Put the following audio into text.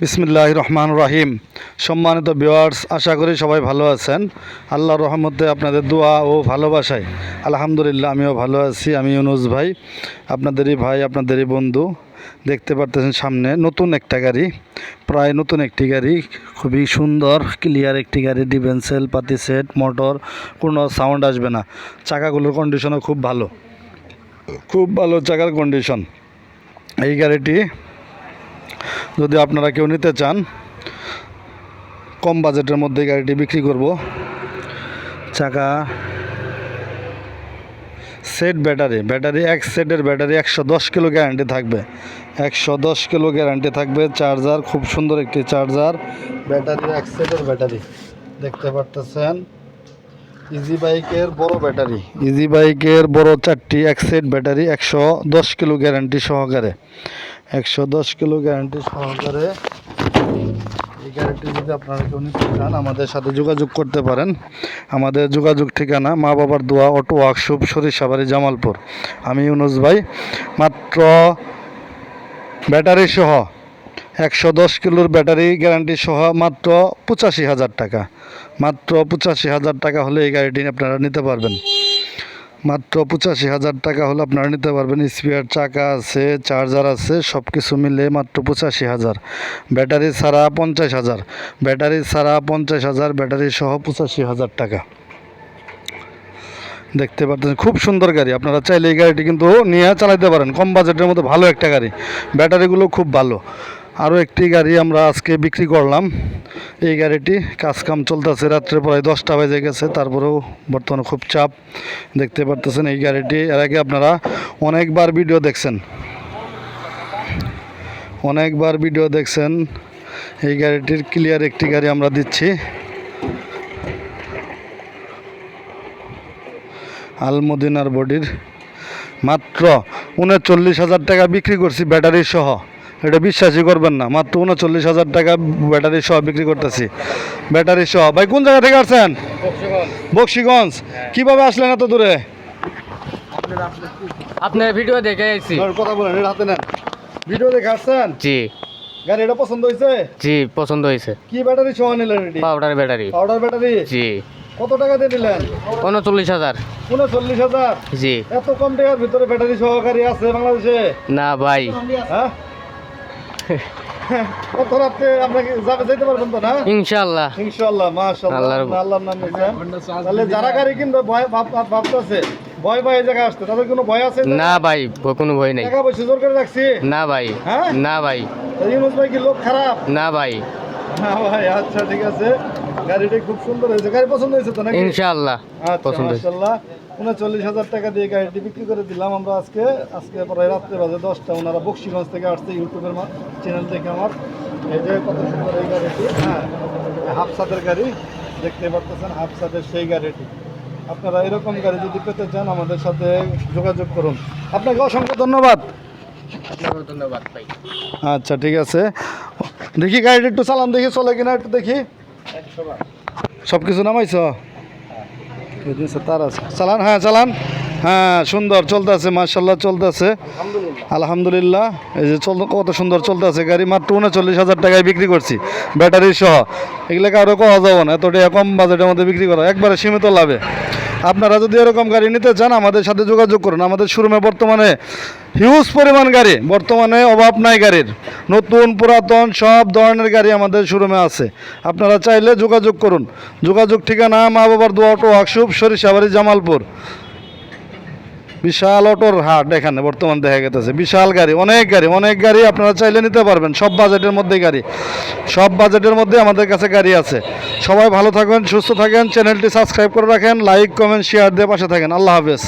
বিসমিল্লাহির রহমানির রহিম। সম্মানিত ভিউয়ার্স, আশা করি সবাই ভালো আছেন। আল্লাহর রহমতে আপনাদের দোয়া ও ভালোবাসায় আলহামদুলিল্লাহ আমিও ভালো আছি। আমি ইউনুস ভাই, আপনাদেরই ভাই, আপনাদেরই বন্ধু। দেখতে পারতেছেন সামনে নতুন একটা গাড়ি, প্রায় নতুন একটি গাড়ি, খুবই সুন্দর ক্লিয়ার একটি গাড়ি। ডিফেন্সেল পাতি সেট, মোটর, কোনো সাউন্ড আসবে না। চাকাগুলোর কন্ডিশনও খুব ভালো, খুব ভালো চাকার কন্ডিশন। এই গাড়িটি যদি আপনারা কেউ নিতে চান, কম বাজেটের মধ্যে গাড়িটি বিক্রি করব। চাকা সেট ব্যাটারি এক সেটের ব্যাটারি 110 কিলো গ্যারান্টি থাকবে, 110 কিলো গ্যারান্টি থাকবে। চার্জার খুব সুন্দর একটি চার্জার, ব্যাটারি এক সেটের ব্যাটারি দেখতে পারতেছেন। ইজি বাইকের বড় ব্যাটারি, ইজি বাইকের বড় 4টি এক সেট ব্যাটারি, 110 কিলো গ্যারান্টি সহকারে, 110 কিলো গ্যারান্টি সহকারে। এই গাড়িটি যদি আপনারা কেউ নিতে চান আমাদের সাথে যোগাযোগ করতে পারেন। আমাদের যোগাযোগ ঠিকানা মা বাবার দোয়া অটো ওয়ার্কশপ, সরিষাবাড়ি, জামালপুর। আমি ইউনুস ভাই। মাত্র ব্যাটারি সহ 110 কিলোর ব্যাটারি গ্যারান্টি সহ মাত্র 85,000 টাকা, মাত্র 85,000 টাকা হলে এই গাড়িটি আপনারা নিতে পারবেন। মাত্র 85,000 টাকা হলে আপনারা নিতে পারবেন। স্পেয়ার চাকা আছে, চার্জার আছে, সব কিছু মিলে মাত্র 85,000। ব্যাটারি ছাড়া 50,000, ব্যাটারি ছাড়া 50,000, ব্যাটারি সহ 85,000 টাকা। দেখতে পাচ্ছেন খুব সুন্দর গাড়ি। আপনারা চাইলে এই গাড়িটি কিন্তু নিয়ে চালাতে পারেন, কম বাজেটের মধ্যে ভালো একটা গাড়ি। ব্যাটারিগুলো খুব ভালো। আরও একটি গাড়ি আমরা আজকে বিক্রি করলাম। এই গাড়িটি কাজকাম চলতেছে, রাত্রে প্রায় 10টা বেজে গেছে, তারপরেও বর্তমানে খুব চাপ। দেখতে পারতেছেন এই গাড়িটি এর আগে আপনারা অনেকবার ভিডিও দেখছেন, অনেকবার ভিডিও দেখছেন। এই গাড়িটির ক্লিয়ার একটি গাড়ি আমরা দিচ্ছি। আলমদিনার বডির মাত্র 39,000 টাকা বিক্রি করছি ব্যাটারি সহ। এটা বিশ্বাসই করবেন না, মাত্র 39,000 টাকা ব্যাটারি সহ বিক্রি করতেছি, ব্যাটারি সহ। ভাই কোন জায়গা থেকে আসছেন? বক্সিগঞ্জ। কিভাবে আসলেন এত দূরে? আপনার ভিডিও দেখে আইছি। কথা বলেন, এটা হাতে নেন। ভিডিও দেখে আসছেন? জি গাড়িটা পছন্দ হয়েছে? জি পছন্দ হয়েছে। কি ব্যাটারি সহ নিলেন? Powder battery. Powder battery? জি। কত টাকা দিয়ে নিলেন? 39,000। 39,000? জি। এত কম টাকার ভিতরে ব্যাটারি সহকারী আছে বাংলাদেশে? না ভাই। হ্যাঁ, কত রাতে আপনাকে যেতে পারবেন তো না? ইনশাআল্লাহ। ইনশাআল্লাহ, মাশাআল্লাহ, আল্লাহর নাম নিয়েছেন। তাহলে যারা গাড়ি কিনবে ভয় ভাবতেছে, ভয় এই জায়গায় আসতে, তাদের কোনো ভয় আছে? না ভাই, কোনো ভয় নাই। টাকা পয়সা জোর করে রাখছি? না ভাই। হ্যাঁ, না ভাই। ইউনুস ভাই কি লোক খারাপ? না ভাই। না ভাই, আচ্ছা ঠিক আছে। গাড়িটা খুব সুন্দর হয়েছে। গাড়ি পছন্দ হয়েছে তো নাকি? ইনশাআল্লাহ পছন্দ হয়েছে। মাশাআল্লাহ। 39,000 টাকা দিয়ে গাড়িটি বিক্রি করে দিলাম আমরা আজকে প্রায় রাত্রে বাজে 10টা। ওনারা বক্সিগঞ্জ থেকে আসছে, ইউটিউবের চ্যানেল থেকে আমার। এই যে কত সুন্দর এই গাড়িটি, হ্যাঁ, হাফসাদের গাড়ি দেখতে পারতেছেন, হাফসাদের সেই গাড়িটি। আপনারা এরকম গাড়ি যদি পেতে চান আমাদের সাথে যোগাযোগ করুন। আপনাকে অসংখ্য ধন্যবাদ। আপনাকেও ধন্যবাদ ভাই। আচ্ছা ঠিক আছে, দেখি গাড়িটা একটু চালান, দেখি চলে কিনা একটু দেখি। সব কিছু নামাইছ? তার আছে, চালান। হ্যাঁ চালান। হ্যাঁ, সুন্দর চলতেছে, মাশাআল্লাহ চলতেছে, আলহামদুলিল্লাহ। এই যে কত সুন্দর চলতেছে গাড়ি। মাত্র 39,000 টাকায় বিক্রি করছি ব্যাটারি সহ। এগুলোকে আরও কওয়া যাবো না, এতটা কম বাজেটের মধ্যে বিক্রি করা একবারে সীমিত লাভে। আপনারা যদি এরকম গাড়ি নিতে চান আমাদের সাথে যোগাযোগ করুন। আমাদের শোরুমে বর্তমানে হিউজ পরিমাণ গাড়ি, বর্তমানে অভাব নাই গাড়ির। নতুন পুরাতন সব ধরনের গাড়ি আমাদের শোরুমে আছে। আপনারা চাইলে যোগাযোগ করুন। যোগাযোগ ঠিকানা মা বাবার দোয়া অটো ওয়ার্কশপ, সরিষাবাড়ি, জামালপুর। বিশাল অটোর হাট এখানে বর্তমান দেখা গেছে। বিশাল গাড়ি, অনেক গাড়ি আপনারা চাইলে নিতে পারবেন। সব বাজেটের মধ্যে গাড়ি, সব বাজেটের মধ্যে আমাদের কাছে গাড়ি আছে। সবাই ভালো থাকবেন, সুস্থ থাকেন, চ্যানেলটি সাবস্ক্রাইব করে রাখেন, লাইক কমেন্ট শেয়ার দিয়ে পাশে থাকেন। আল্লাহ হাফেজ।